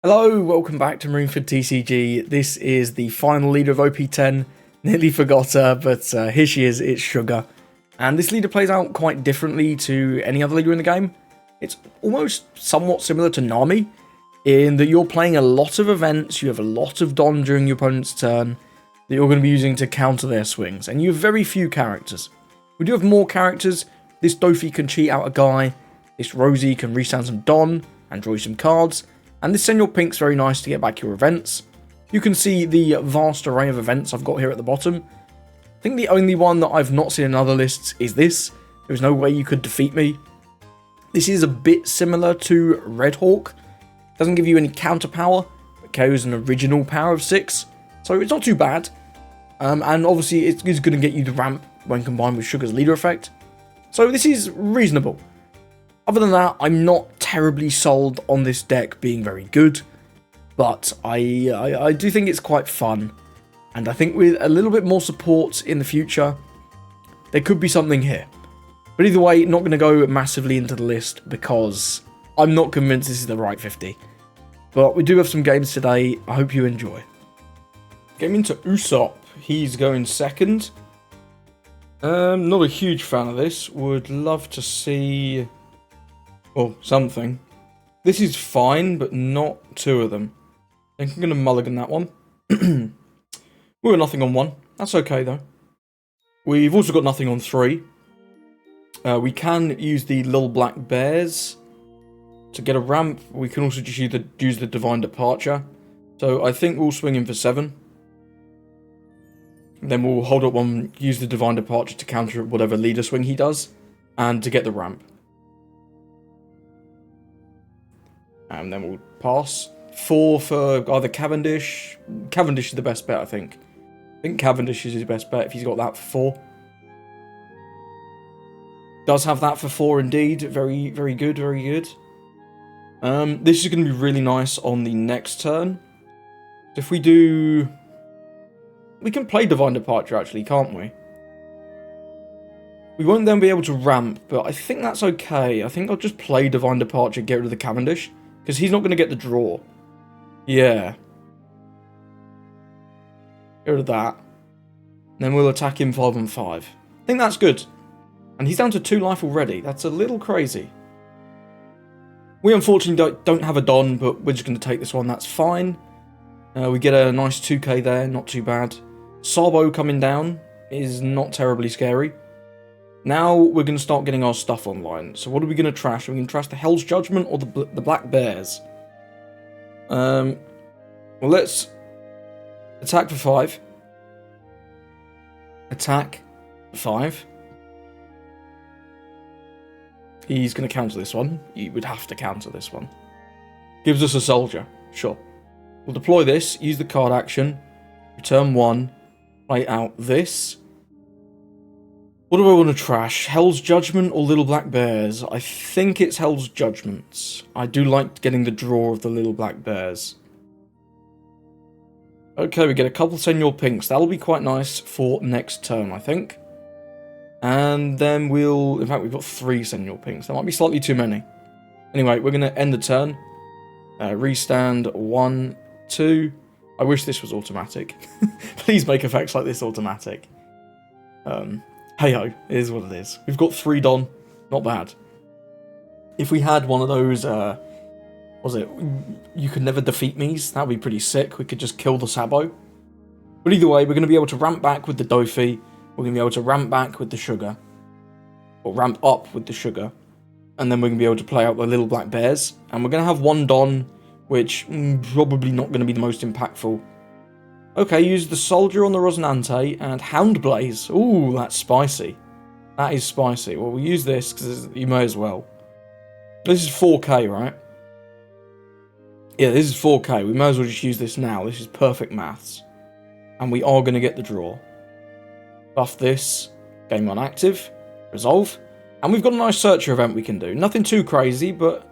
Hello, welcome back to Marineford TCG. This is the final leader of OP10. Nearly forgot her, but here she is, it's Sugar. And this leader plays out quite differently to any other leader in the game. It's almost somewhat similar to Nami, in that you're playing a lot of events, you have a lot of Don during your opponent's turn, that you're going to be using to counter their swings, and you have very few characters. We do have more characters. This Dofi can cheat out a guy, this Rosie can restand some Don, and draw you some cards, and this Senor Pink's very nice to get back your events. You can see the vast array of events I've got here at the bottom. I think the only one that I've not seen in other lists is this. There's no way you could defeat me. This is a bit similar to Red Hawk. Doesn't give you any counter power, but carries an original power of 6. So it's not too bad. And obviously it is going to get you the ramp when combined with Sugar's leader effect. So this is reasonable. Other than that, I'm not terribly sold on this deck being very good, but I do think it's quite fun, and I think with a little bit more support in the future, there could be something here. But either way, not going to go massively into the list because I'm not convinced this is the right 50. But we do have some games today, I hope you enjoy. Game into Usopp, he's going second. Not a huge fan of this, would love to see... well, something. This is fine, but not two of them. I think I'm going to mulligan that one. We got nothing on 1. That's okay, though. We've also got nothing on 3. We can use the little black bears to get a ramp. We can also just use the Divine Departure. So I think we'll swing in for 7. Then we'll hold up 1, use the Divine Departure to counter whatever leader swing he does, and to get the ramp. And then we'll pass. 4 for either Cavendish. Cavendish is the best bet, I think. I think Cavendish is his best bet if he's got that for 4. Does have that for 4 indeed. Very, very good, very good. This is going to be really nice on the next turn. If we do... we can play Divine Departure actually, can't we? We won't then be able to ramp, but I think that's okay. I think I'll just play Divine Departure, get rid of the Cavendish. Because he's not going to get the draw. Yeah. Get rid of that. Then we'll attack him 5 on 5. I think that's good. And he's down to 2 life already. That's a little crazy. We unfortunately don't have a Don, but we're just going to take this one. That's fine. We get a nice 2k there. Not too bad. Sabo coming down is not terribly scary. Now we're going to start getting our stuff online. So what are we going to trash? Are we going to trash the Hell's Judgment or the Black Bears? Well, let's attack for 5. Attack for 5. He's going to counter this one. You would have to counter this one. Gives us a soldier. Sure. We'll deploy this, use the card action, return 1, play out this. What do I want to trash? Hell's Judgment or Little Black Bears? I think it's Hell's Judgments. I do like getting the draw of the Little Black Bears. Okay, we get a couple Senor Pinks. That'll be quite nice for next turn, I think. And then we'll... in fact, we've got 3 Senor Pinks. That might be slightly too many. Anyway, we're going to end the turn. Restand 1, 2. I wish this was automatic. Please make effects like this automatic. Hey-ho, it is what it is. We've got 3 Don. Not bad. If we had one of those, what was it? You could never defeat me's. That would be pretty sick. We could just kill the Sabo. But either way, we're going to be able to ramp back with the Dofi. We're going to be able to ramp back with the Sugar. Or ramp up with the Sugar. And then we're going to be able to play out the Little Black Bears. And we're going to have 1 Don, which probably not going to be the most impactful. Okay, use the Soldier on the Rosinante and Hound Blaze. Ooh, that's spicy. That is spicy. Well, we'll use this because you may as well. This is 4k, right? Yeah, this is 4k. We may as well just use this now. This is perfect maths. And we are going to get the draw. Buff this. Game on active. Resolve. And we've got a nice Searcher event we can do. Nothing too crazy, but,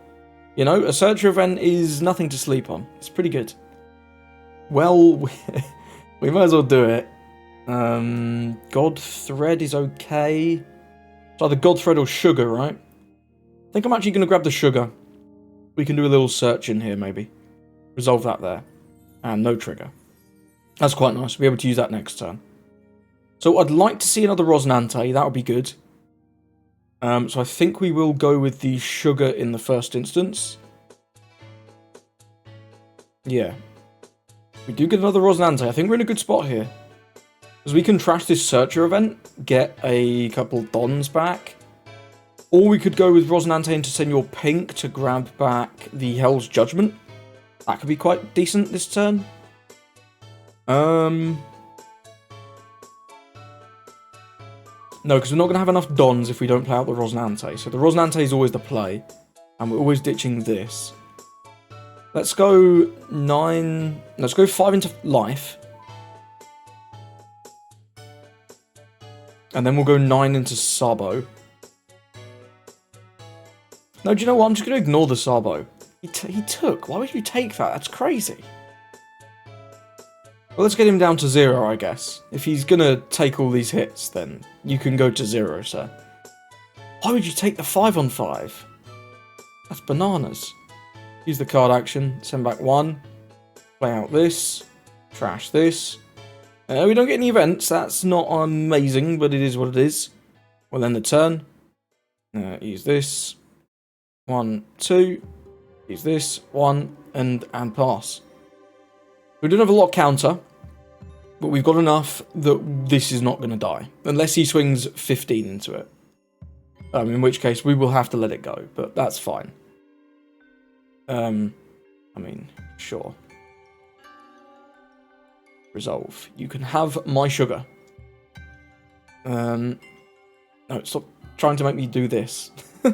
you know, a Searcher event is nothing to sleep on. It's pretty good. Well, we might as well do it. God Thread is okay. It's either God Thread or Sugar, right? I think I'm actually going to grab the Sugar. We can do a little search in here, maybe. Resolve that there. And no trigger. That's quite nice. We'll be able to use that next turn. So I'd like to see another Rosnante. That would be good. So I think we will go with the sugar in the first instance. Yeah. We do get another Rosnante. I think we're in a good spot here. Because we can trash this Searcher event, get a couple Dons back. Or we could go with Rosnante into Senor Pink to grab back the Hell's Judgment. That could be quite decent this turn. No, because we're not going to have enough Dons if we don't play out the Rosnante. So the Rosnante is always the play. And we're always ditching this. Let's go 9... Let's go 5 into life. And then we'll go 9 into Sabo. No, do you know what? I'm just going to ignore the Sabo. He took. Why would you take that? That's crazy. Well, let's get him down to 0, I guess. If he's going to take all these hits, then you can go to 0, sir. Why would you take the 5 on 5? That's bananas. Use the card action, send back 1. Play out this. Trash this. We don't get any events. That's not amazing, but it is what it is. We'll end the turn. Use this. 1, 2. Use this. 1. And pass. We don't have a lot of counter. But we've got enough that this is not going to die. Unless he swings 15 into it. In which case we will have to let it go. But that's fine. I mean, sure. Resolve. You can have my sugar. No, stop trying to make me do this. I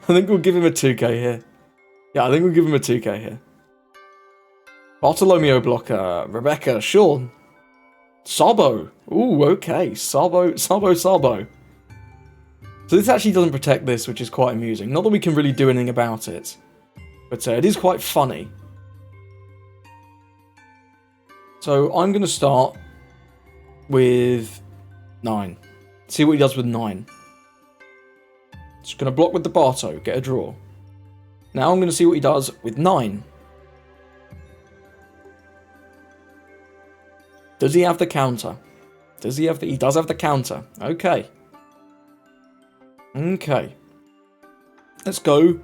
think we'll give him a 2k here. Yeah, I think we'll give him a 2k here. Bartolomeo blocker. Rebecca, sure. Sabo. Ooh, okay. Sabo. So this actually doesn't protect this, which is quite amusing. Not that we can really do anything about it. But it is quite funny. So I'm going to start with 9. See what he does with 9. Just going to block with the Barto. Get a draw. Now I'm going to see what he does with 9. Does he have the counter? Does he have the... He does have the counter. Okay. Okay. Let's go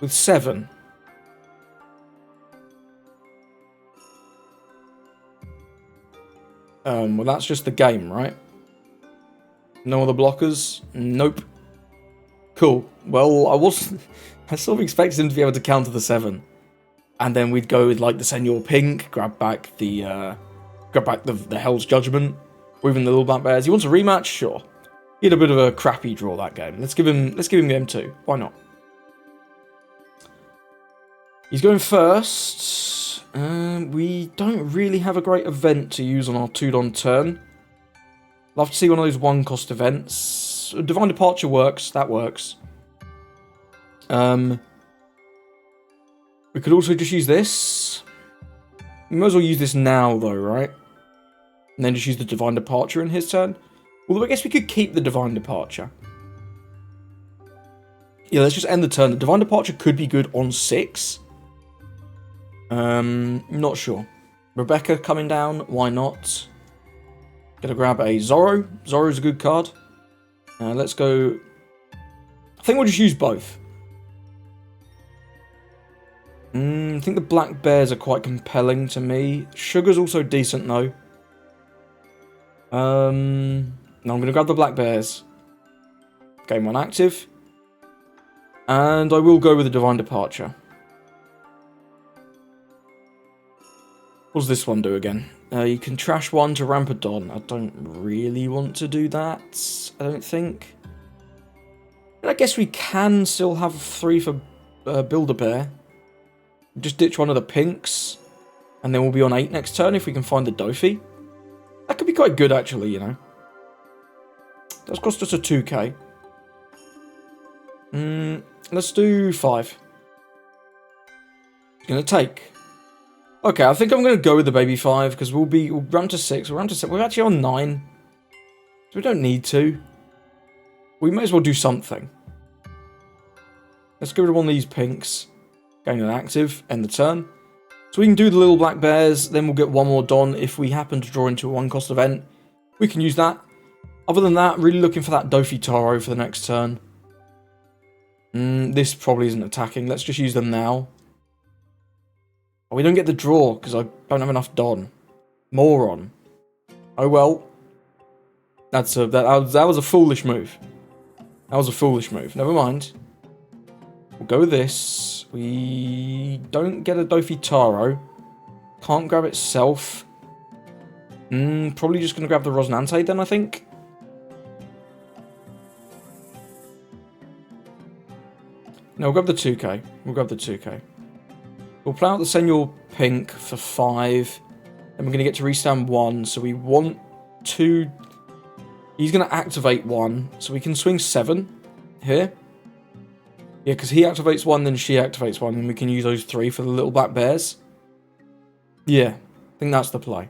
with 7. Well, that's just the game, right? No other blockers? Nope. Cool. Well, I sort of expected him to be able to counter the 7. And then we'd go with, like, the Senor Pink, grab back the Hell's Judgment, or even the Little Black Bears. He wants a rematch? Sure. He had a bit of a crappy draw that game. Let's give him game 2. Why not? He's going first. We don't really have a great event to use on our 2-don turn. Love to see one of those 1-cost events. Divine Departure works. That works. We could also just use this. We might as well use this now, though, right? And then just use the Divine Departure in his turn. Although I guess we could keep the Divine Departure. Yeah, let's just end the turn. The Divine Departure could be good on 6. Not sure. Rebecca coming down. Why not? Gonna grab a Zorro. Zorro's a good card. Let's go... I think we'll just use both. I think the Black Bears are quite compelling to me. Sugar's also decent, though. No, I'm going to grab the Black Bears. Game 1 active. And I will go with the Divine Departure. What does this one do again? You can trash 1 to ramp a Don. I don't really want to do that, I don't think. But I guess we can still have 3 for Build-A-Bear. Just ditch one of the pinks. And then we'll be on 8 next turn if we can find the Dofi. That could be quite good, actually, you know. That's cost us a 2k. Let's do 5. It's going to take. Okay, I think I'm going to go with the baby 5, because we'll ramp to 6. We'll ramp to 7. We're actually on 9. So we don't need to. We may as well do something. Let's get rid of one of these pinks. gain an active, end the turn. So we can do the little black bears, then we'll get one more Don. If we happen to draw into a 1-cost event, we can use that. Other than that, really looking for that Dofi Taro for the next turn. This probably isn't attacking. Let's just use them now. Oh, we don't get the draw because I don't have enough Don. Moron. Oh well. That was a foolish move. That was a foolish move. Never mind. We'll go with this. We don't get a Dofi Taro. Can't grab itself. Probably just going to grab the Rosnante then, I think. No, we'll grab the 2k. We'll grab the 2k. We'll play out the Senor Pink for 5. And we're going to get to restand 1. So we want 2. He's going to activate 1. So we can swing 7 here. Yeah, because he activates 1, then she activates 1. And we can use those 3 for the little black bears. Yeah, I think that's the play.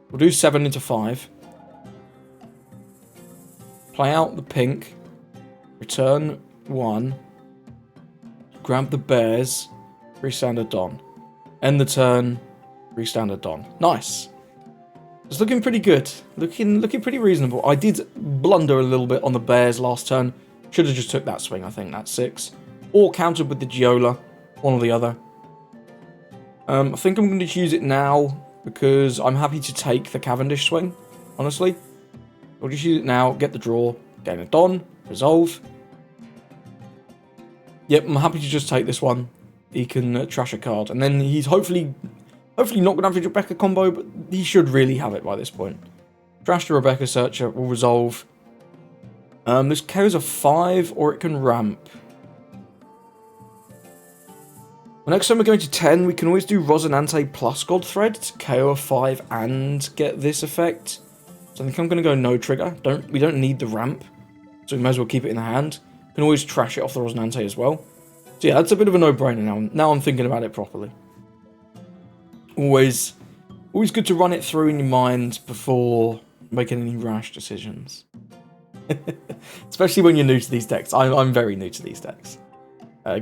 We'll do 7 into 5. Play out the pink. Return 1. Grab the bears. Restand a Don. End the turn. Restand a Don. Nice. It's looking pretty good. Looking pretty reasonable. I did blunder a little bit on the bears last turn. Should have just took that swing, I think. That's 6. Or countered with the Giola. One or the other. I think I'm going to use it now because I'm happy to take the Cavendish swing, honestly. I'll just use it now, get the draw, gain a Don, resolve. Yep, I'm happy to just take this one. He can trash a card. And then he's hopefully not going to have a Rebecca combo, but he should really have it by this point. Trash the Rebecca Searcher will resolve. This KO's a 5, or it can ramp. Well, next time we're going to 10, we can always do Rosinante plus Godthread to KO a 5 and get this effect. So I think I'm going to go no trigger. We don't need the ramp, so we might as well keep it in the hand. Can always trash it off the Rosinante as well. So yeah, that's a bit of a no-brainer now. Now I'm thinking about it properly. Always good to run it through in your mind before making any rash decisions. Especially when you're new to these decks. I'm very new to these decks.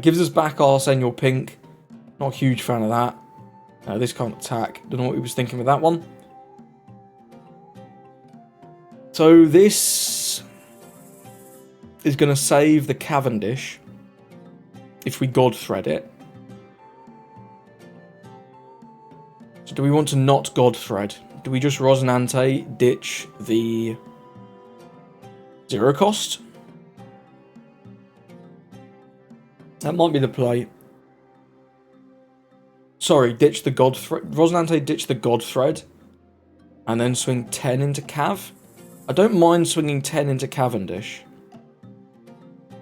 Gives us back our Senor Pink. Not a huge fan of that. This can't attack. Don't know what he was thinking with that one. So this is going to save the Cavendish if we Godthread it. So do we want to not Godthread? Do we just Rosinante, ditch the 0 cost? That might be the play. Sorry, ditch the Godthread. Rosinante, ditch the Godthread. And then swing 10 into Cav. I don't mind swinging 10 into Cavendish.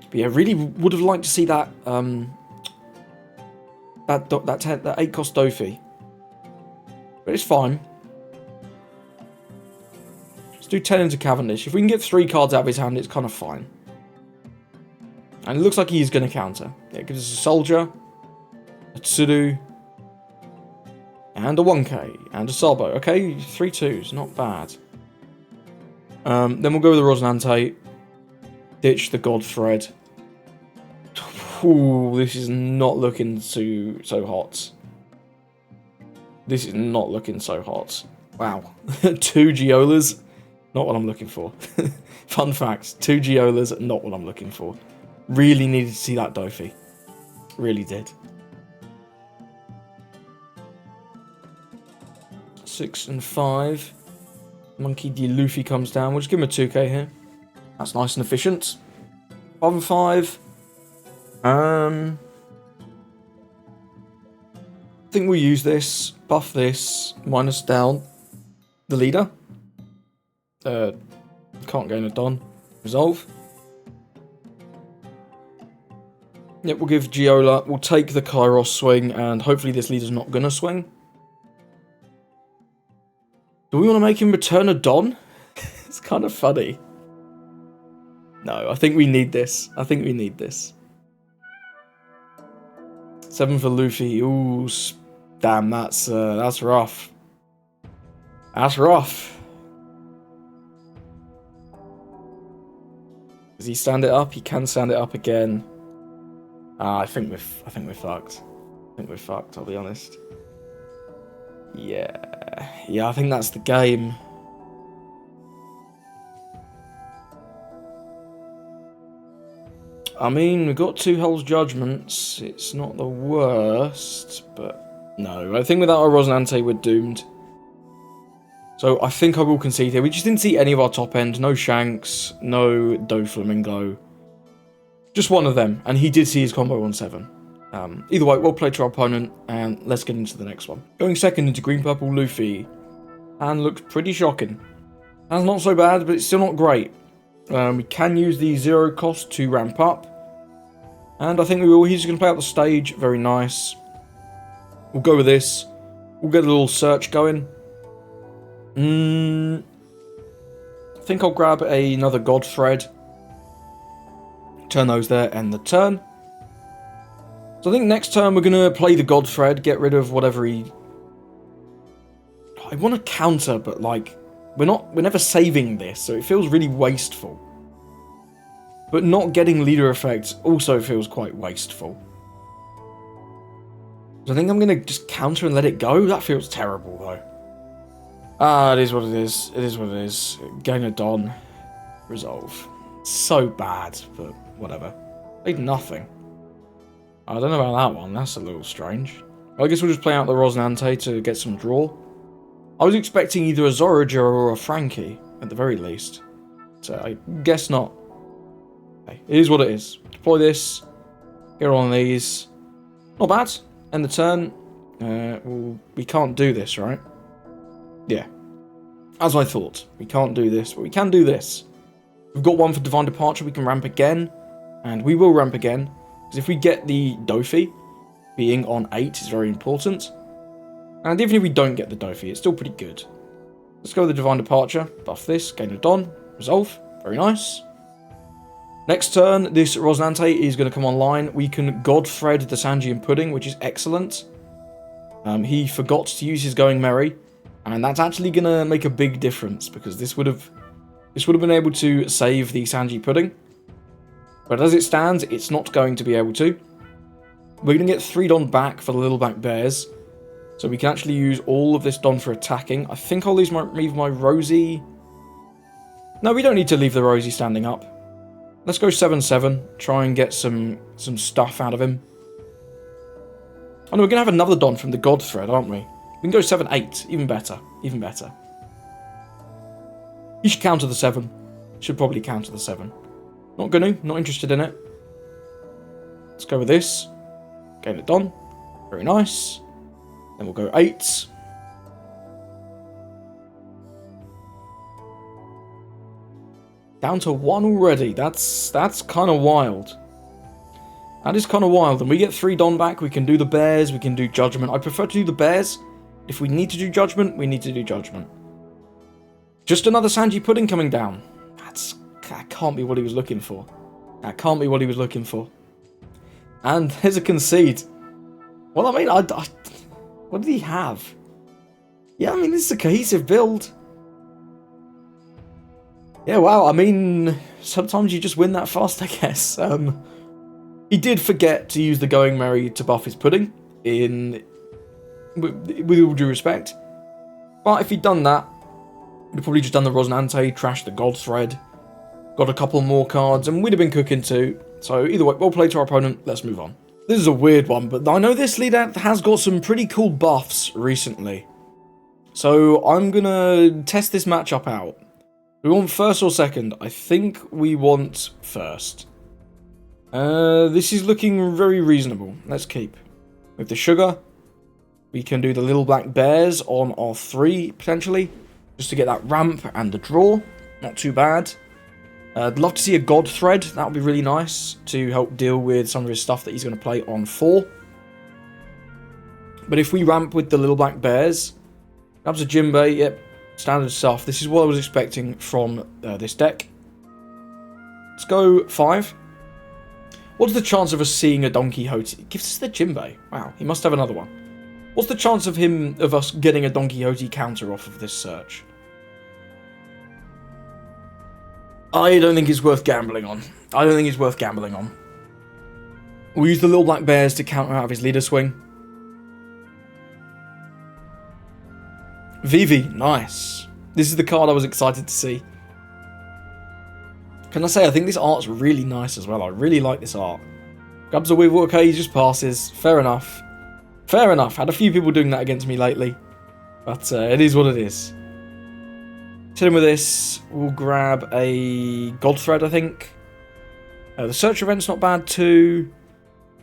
But yeah, really would have liked to see that that 8-cost Dofi. But it's fine. Let's do 10 into Cavendish. If we can get 3 cards out of his hand, it's kind of fine. And it looks like he's going to counter. Yeah, it gives us a Soldier, a Tsuru, and a 1k, and a Sabo. Okay, 3 2s, not bad. Then we'll go with the Rosinante, ditch the Godthread. Ooh, this is not looking so hot. This is not looking so hot. Wow. 2 Giolas, not what I'm looking for. Fun fact, 2 Giolas, not what I'm looking for. Really needed to see that Dofi. Really did. 6 and 5. Monkey D. Luffy comes down. We'll just give him a 2k here. That's nice and efficient. 5 and 5. I think we'll use this. Buff this. Minus down the leader. Can't gain a Don. Resolve. Yep, we'll give Giola. We'll take the Kairos swing, and hopefully this leader's not going to swing. Do we want to make him return a Don? It's kind of funny. No, I think we need this. I think we need this. 7 for Luffy. Ooh, damn, that's rough. That's rough. Does he stand it up? He can stand it up again. I think we're fucked. I think we're fucked, I'll be honest. Yeah, I think that's the game. I mean, we've got 2 Hell's Judgments. It's not the worst, but no. I think without our Rosinante, we're doomed. So I think I will concede here. We just didn't see any of our top end. No Shanks, no Doflamingo. Just one of them, and he did see his combo on 7. Either way, well played to our opponent, and let's get into the next one. Going second into green-purple Luffy, and looks pretty shocking. That's not so bad, but it's still not great. We can use the 0 cost to ramp up, and I think we will. He's just going to play out the stage. Very nice. We'll go with this. We'll get a little search going. I think I'll grab another God Thread. Turn those there, end the turn. So I think next turn we're going to play the God Thread, get rid of whatever he... I want to counter, but like, we're never saving this, so it feels really wasteful. But not getting leader effects also feels quite wasteful. So I think I'm going to just counter and let it go. That feels terrible, though. It is what it is. It is what it is. Gain a Don. Resolve. So bad, but whatever. Played nothing. I don't know about that one. That's a little strange. I guess we'll just play out the Rosinante to get some draw. I was expecting either a Zorager or a Frankie, at the very least. So I guess not. Okay, it is what it is. Deploy this. Get on these. Not bad. End the turn. Well, we can't do this, right? Yeah. As I thought. We can't do this, but we can do this. We've got one for Divine Departure. We can ramp again. And we will ramp again. Because if we get the Dofi, being on 8 is very important. And even if we don't get the Dofi, it's still pretty good. Let's go with the Divine Departure. Buff this. Gain a Don. Resolve. Very nice. Next turn, this Rosinante is going to come online. We can God Thread the Sanji and Pudding, which is excellent. He forgot to use his Going Merry. And that's actually going to make a big difference. Because this would have been able to save the Sanji Pudding. But as it stands, it's not going to be able to. We're going to get 3 Don back for the Little Black Bears. So we can actually use all of this Don for attacking. I think I'll leave my Rosie. No, we don't need to leave the Rosie standing up. Let's go 7-7. Try and get some stuff out of him. Oh no, we're going to have another Don from the God Thread, aren't we? We can go 7-8. Even better. Even better. He should counter the 7. Should probably counter the 7. Not gonna. Not interested in it. Let's go with this. Gain it Don. Very nice. Then we'll go 8. Down to 1 already. That's kind of wild. That is kind of wild. And we get 3 Don back. We can do the Bears. We can do Judgment. I prefer to do the Bears. If we need to do Judgment, we need to do Judgment. Just another Sanji Pudding coming down. That can't be what he was looking for. That can't be what he was looking for. And there's a concede. Well, I mean, what did he have? Yeah, I mean, this is a cohesive build. Yeah, wow, I mean, sometimes you just win that fast, I guess. He did forget to use the Going Merry to buff his Pudding, with all due respect. But if he'd done that, we'd have probably just done the Rosinante, trashed the God Thread, got a couple more cards, and we'd have been cooking too. So either way, well played to our opponent, let's move on. This is a weird one, but I know this leader has got some pretty cool buffs recently. So I'm gonna test this matchup out. Do we want first or second? I think we want first. This is looking very reasonable. Let's keep. With the sugar, we can do the Little Black Bears on our 3, potentially. Just to get that ramp and the draw. Not too bad. I'd love to see a God Thread. That would be really nice to help deal with some of his stuff that he's going to play on 4. But if we ramp with the Little Black Bears, grabs a Jinbei, yep, standard stuff. This is what I was expecting from this deck. Let's go 5. What's the chance of us seeing a donquixote? It gives us the Jinbei. Wow, he must have another one. What's the chance of us getting a donquixote counter off of this search? I don't think it's worth gambling on. We'll use the Little Black Bears to counter out of his leader swing. Vivi, nice. This is the card I was excited to see. Can I say, I think this art's really nice as well. I really like this art. Grabs a Weevil, okay, he just passes. Fair enough. Fair enough. Had a few people doing that against me lately. But it is what it is. Chilling with this, we'll grab a Godthread, I think. The search event's not bad too.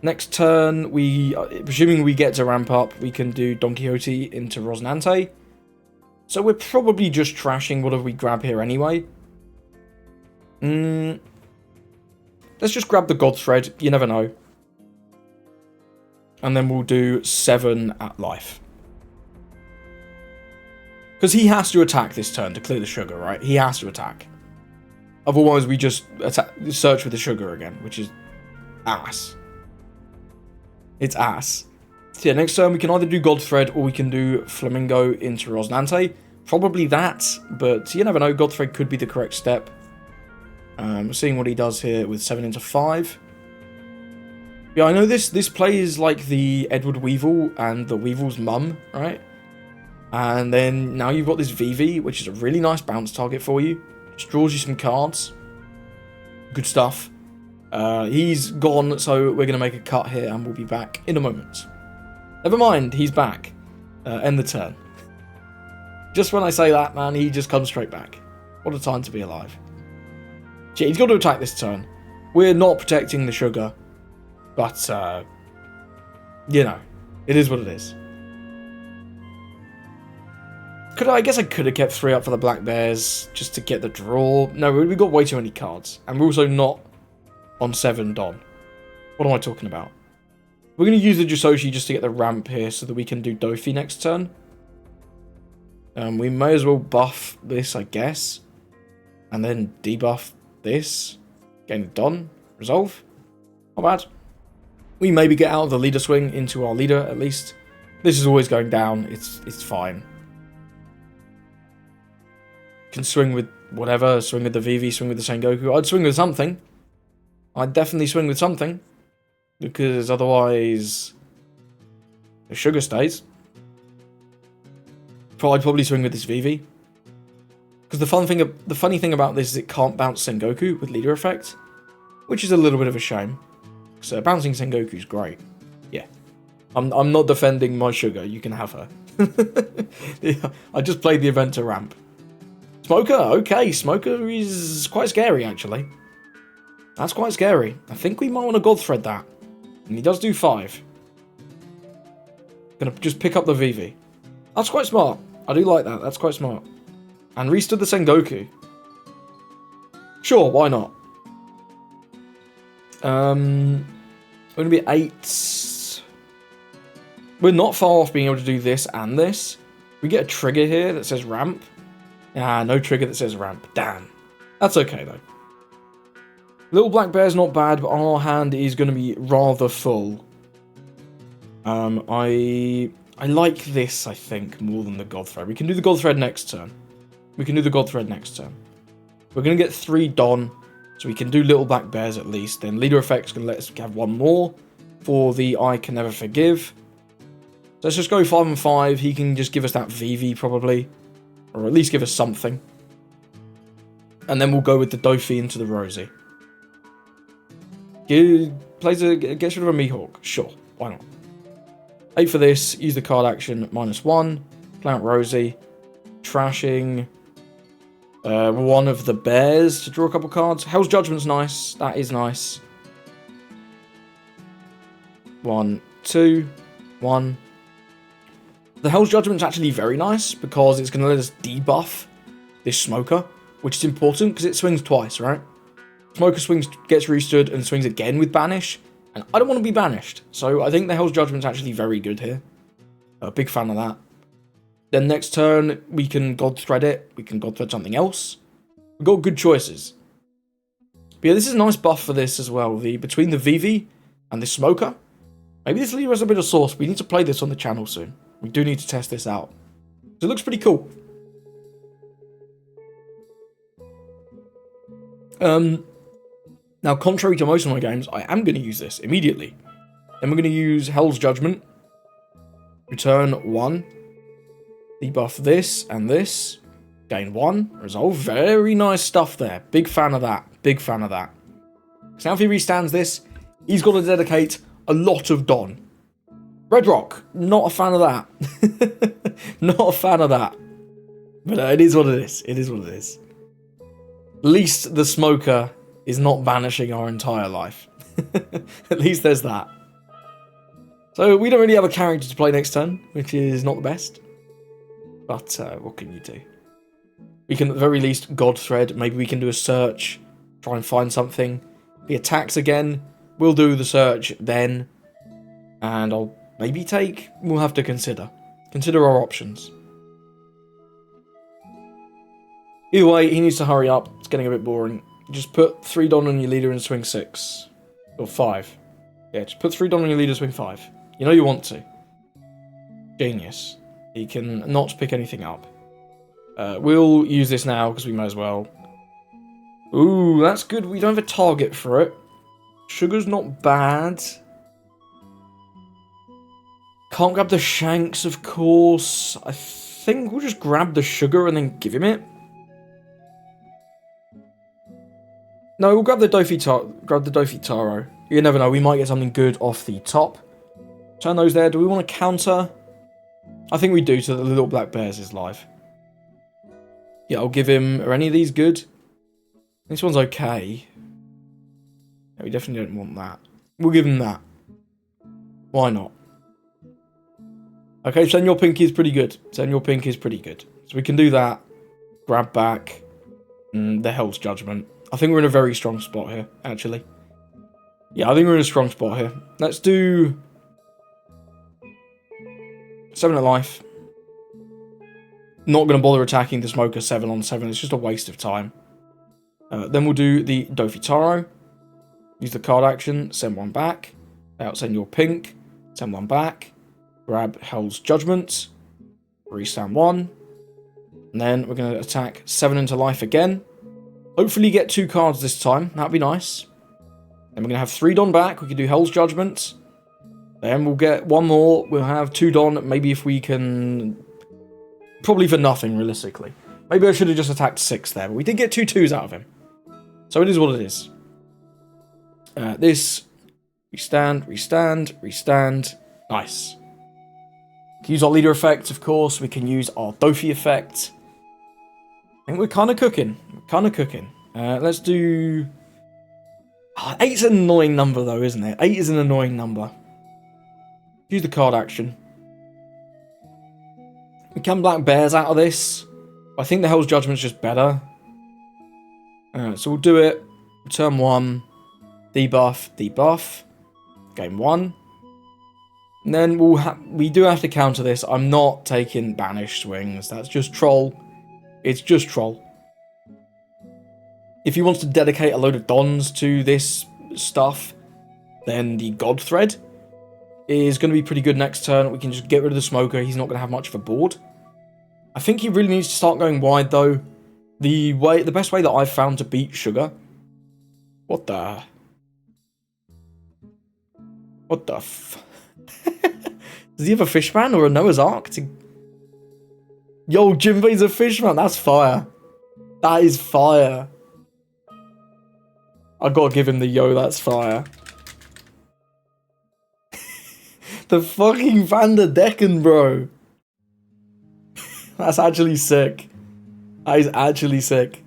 Next turn, presuming we get to ramp up, we can do Don Quixote into Rosinante. So we're probably just trashing whatever we grab here anyway. Let's just grab the Godthread, you never know. And then we'll do 7 at life. Because he has to attack this turn to clear the sugar, right? He has to attack. Otherwise, we just search with the sugar again, which is ass. It's ass. So yeah, next turn we can either do Godthread or we can do Flamingo into Rosinante. Probably that, but you never know. Godthread could be the correct step. Seeing what he does here with 7 into 5. Yeah, I know this play is like the Edward Weevil and the Weevil's mum, right? And then now you've got this Vivi, which is a really nice bounce target for you. Just draws you some cards. Good stuff. He's gone, so we're going to make a cut here and we'll be back in a moment. Never mind, he's back. End the turn. Just when I say that, man, he just comes straight back. What a time to be alive. Shit, he's got to attack this turn. We're not protecting the sugar. But, you know, it is what it is. I guess I could have kept 3 up for the Black Bears just to get the draw. No, we got way too many cards. And we're also not on 7 Don. What am I talking about? We're going to use the Jusoshi just to get the ramp here so that we can do Dofi next turn. We may as well buff this, I guess. And then debuff this. Getting Don. Resolve. Not bad. We maybe get out of the leader swing into our leader, at least. This is always going down. It's fine. Can swing with whatever. Swing with the Vivi, swing with the Sengoku. I'd swing with something. I'd definitely swing with something. Because otherwise the sugar stays. I'd probably swing with this Vivi. Because the funny thing about this is it can't bounce Sengoku with leader effect. Which is a little bit of a shame. So bouncing Sengoku is great. Yeah. I'm not defending my sugar. You can have her. Yeah, I just played the event to ramp. Smoker, okay, Smoker is quite scary, actually. That's quite scary. I think we might want to Godthread that. And he does do 5. Gonna just pick up the Vivi. That's quite smart. I do like that, that's quite smart. And restood the Sengoku. Sure, why not? We're gonna be 8. We're not far off being able to do this and this. We get a trigger here that says ramp. Ah, no trigger that says ramp. Damn. That's okay, though. Little Black Bear's not bad, but our hand is going to be rather full. I like this, I think, more than the Godthread. We can do the Godthread next turn. We're going to get 3 Don, so we can do Little Black Bears at least. Then Leader Effect's going to let us have 1 more for the I Can Never Forgive. So let's just go 5 and 5. He can just give us that Vivi, probably. Or at least give us something. And then we'll go with the Dofi into the Rosie. Gets rid of a Mihawk. Sure, why not? 8 for this. Use the card action -1. Play out Rosie. Trashing one of the bears to draw a couple cards. Hell's Judgment's nice. That is nice. 1, 2, 1. The Hell's Judgment's actually very nice because it's going to let us debuff this Smoker, which is important because it swings twice, right? Smoker swings, gets restood, and swings again with Banish, and I don't want to be banished, so I think the Hell's Judgment's actually very good here. A big fan of that. Then next turn, we can Godthread it, we can Godthread something else. We've got good choices. But yeah, this is a nice buff for this as well, between the Vivi and the Smoker. Maybe this leader has a bit of sauce, we need to play this on the channel soon. We do need to test this out. So it looks pretty cool. Now, contrary to most of my games, I am going to use this immediately. Then we're going to use Hell's Judgment. Return 1. Debuff this and this. Gain 1. Resolve. Very nice stuff there. Big fan of that. Big fan of that. So now if he restands this, he's got to dedicate a lot of Don. Red Rock. Not a fan of that. Not a fan of that. But it is what it is. It is what it is. At least the smoker is not banishing our entire life. At least there's that. So we don't really have a character to play next turn, which is not the best. But what can you do? We can at the very least God Thread. Maybe we can do a search. Try and find something. If he attacks again, we'll do the search then. And I'll maybe take... We'll have to consider. Consider our options. Either way, he needs to hurry up. It's getting a bit boring. Just put 3 Don on your leader and swing 6. Or 5. Yeah, just put 3 Don on your leader, swing 5. You know you want to. Genius. He can not pick anything up. We'll use this now, because we might as well. Ooh, that's good. We don't have a target for it. Sugar's not bad. Can't grab the shanks, of course. I think we'll just grab the sugar and then give him it. No, we'll grab the Dofi Taro. You never know, we might get something good off the top. Turn those there. Do we want to counter? I think we do, so that the little black bears is live. Yeah, I'll give him... Are any of these good? This one's okay. Yeah, we definitely don't want that. We'll give him that. Why not? Okay, Senor Pink is pretty good. Senor Pink is pretty good. So we can do that. Grab back. The Hell's Judgment. I think we're in a very strong spot here, actually. Yeah, I think we're in a strong spot here. Let's do... 7 at life. Not going to bother attacking the Smoker 7 on 7. It's just a waste of time. Then we'll do the Dofitaro. Use the card action. Send 1 back. Send your pink. Send 1 back. Grab Hell's Judgment. Restand 1. And then we're going to attack 7 into life again. Hopefully get 2 cards this time. That'd be nice. Then we're going to have 3 Don back. We can do Hell's Judgment. Then we'll get 1 more. We'll have 2 Don. Maybe if we can... Probably for nothing, realistically. Maybe I should have just attacked 6 there. But we did get 2 2s out of him. So it is what it is. This. Restand, restand, restand. Nice. We can use our leader effect, of course. We can use our Dofi effect. I think we're kind of cooking. We're kind of cooking. Let's do... 8's an annoying number, though, isn't it? 8 is an annoying number. Use the card action. We can Black Bears out of this. I think the Hell's Judgment's just better. So we'll do it. Turn 1. Debuff, debuff. Game 1. And then we do have to counter this. I'm not taking Banish Swings. That's just troll. It's just troll. If he wants to dedicate a load of Dons to this stuff, then the God Thread is going to be pretty good next turn. We can just get rid of the Smoker. He's not going to have much of a board. I think he really needs to start going wide, though. The best way that I've found to beat Sugar... What the... What the f... Does he have a Fishman or a Noah's Ark? Yo, Jinbei's a Fishman. That's fire. That is fire. I gotta give him the yo, that's fire. The fucking Van der Decken, bro. That's actually sick. That is actually sick.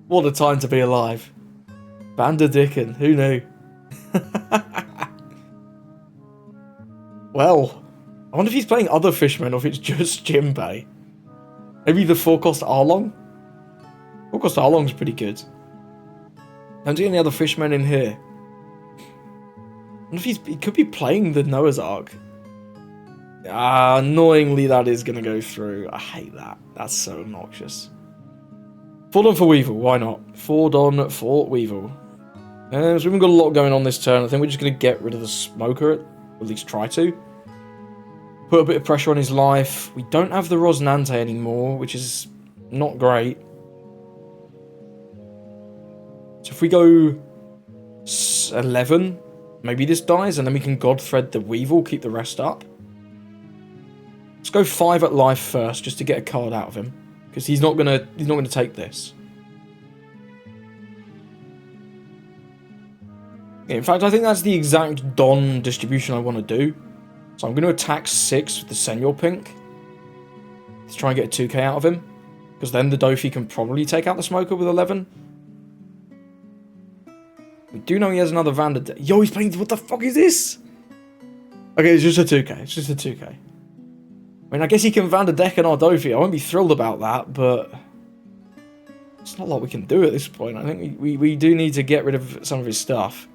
What a time to be alive. Van der Decken, who knew? Well, I wonder if he's playing other fishmen or if it's just Jinbei. Maybe the 4-cost Arlong? 4-cost Arlong's pretty good. Don't see any other fishmen in here. I wonder if he could be playing the Noah's Ark. Annoyingly, that is going to go through. I hate that. That's so obnoxious. 4 Don for Weevil, why not? 4 Don for Weevil. So we haven't got a lot going on this turn. I think we're just going to get rid of the Smoker, or at least try to. Put a bit of pressure on his life. We don't have the Rosnante anymore, which is not great. So if we go 11, Maybe this dies, and then we can God Thread the Weevil, keep the rest up. Let's go 5 at life first, just to get a card out of him, because he's not gonna take this. In fact, I think that's the exact Don distribution I want to do. So I'm going to attack 6 with the Senor Pink. Let's try and get a 2k out of him. Because then the Dofi can probably take out the Smoker with 11. We do know he has another Vander. Yo, he's playing... What the fuck is this? Okay, it's just a 2k. It's just a 2k. I mean, I guess he can Vander Deck on our Dofi. I won't be thrilled about that, but... It's not a lot we can do at this point. I think we do need to get rid of some of his stuff.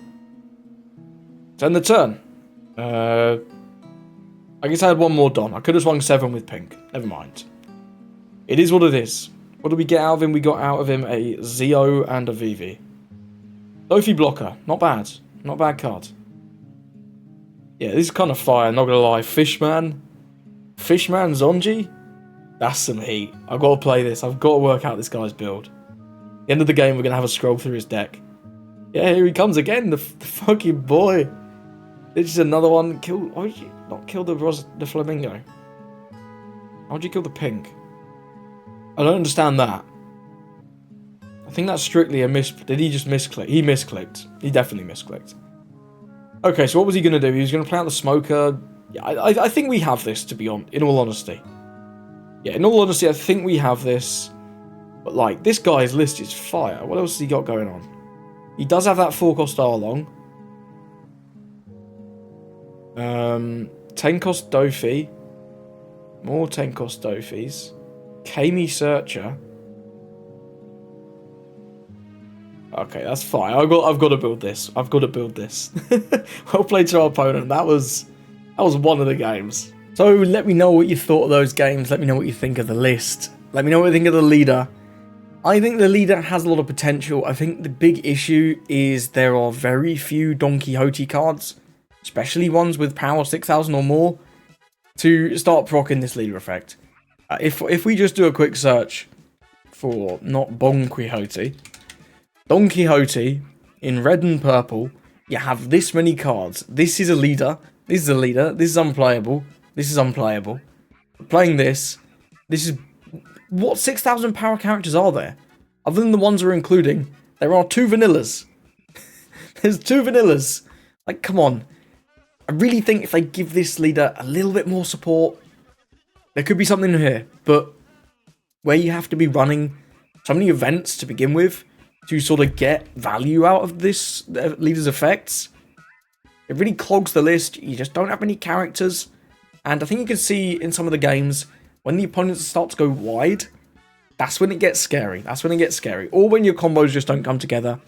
To end the turn. I guess I had one more Don. I could have swung 7 with Pink. Never mind. It is what it is. What did we get out of him? We got out of him a Zio and a Vivi. Dofi Blocker. Not bad. Not a bad card. Yeah, this is kind of fire, not gonna lie. Fishman. Fishman Zonji? That's some heat. I've got to play this. I've got to work out this guy's build. At the end of the game, we're going to have a scroll through his deck. Yeah, here he comes again. The fucking boy. This is another one. Why would you not kill the flamingo? Why would you kill the pink? I don't understand that. I think that's strictly a miss. Did he just misclick? He misclicked. He definitely misclicked. Okay, so what was he going to do? He was going to play out the Smoker. Yeah, I think we have this, to be honest, in all honesty. Yeah, in all honesty, I think we have this. But, like, this guy's list is fire. What else has he got going on? He does have that 4-cost Arlong. 10-cost Dofi. More 10-cost Dofis. Kami Searcher. Okay, that's fine. I've got to build this. I've got to build this. Well played to our opponent. That was one of the games. So let me know what you thought of those games. Let me know what you think of the list. Let me know what you think of the leader. I think the leader has a lot of potential. I think the big issue is there are very few Don Quixote cards, especially ones with power 6,000 or more, to start proccing this leader effect. If we just do a quick search for not Don Quixote, Don Quixote in red and purple, you have this many cards. This is a leader. This is a leader. This is unplayable. This is unplayable. Playing this is... What 6,000 power characters are there? Other than the ones we're including, there are 2 vanillas. There's 2 vanillas. Like, come on. I really think if they give this leader a little bit more support, there could be something here. But where you have to be running so many events to begin with to sort of get value out of this leader's effects, it really clogs the list. You just don't have many characters. And I think you can see in some of the games, when the opponents start to go wide, that's when it gets scary. That's when it gets scary. Or when your combos just don't come together.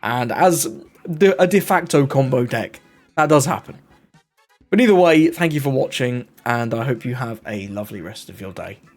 And as a de facto combo deck, that does happen. But either way, thank you for watching, and I hope you have a lovely rest of your day.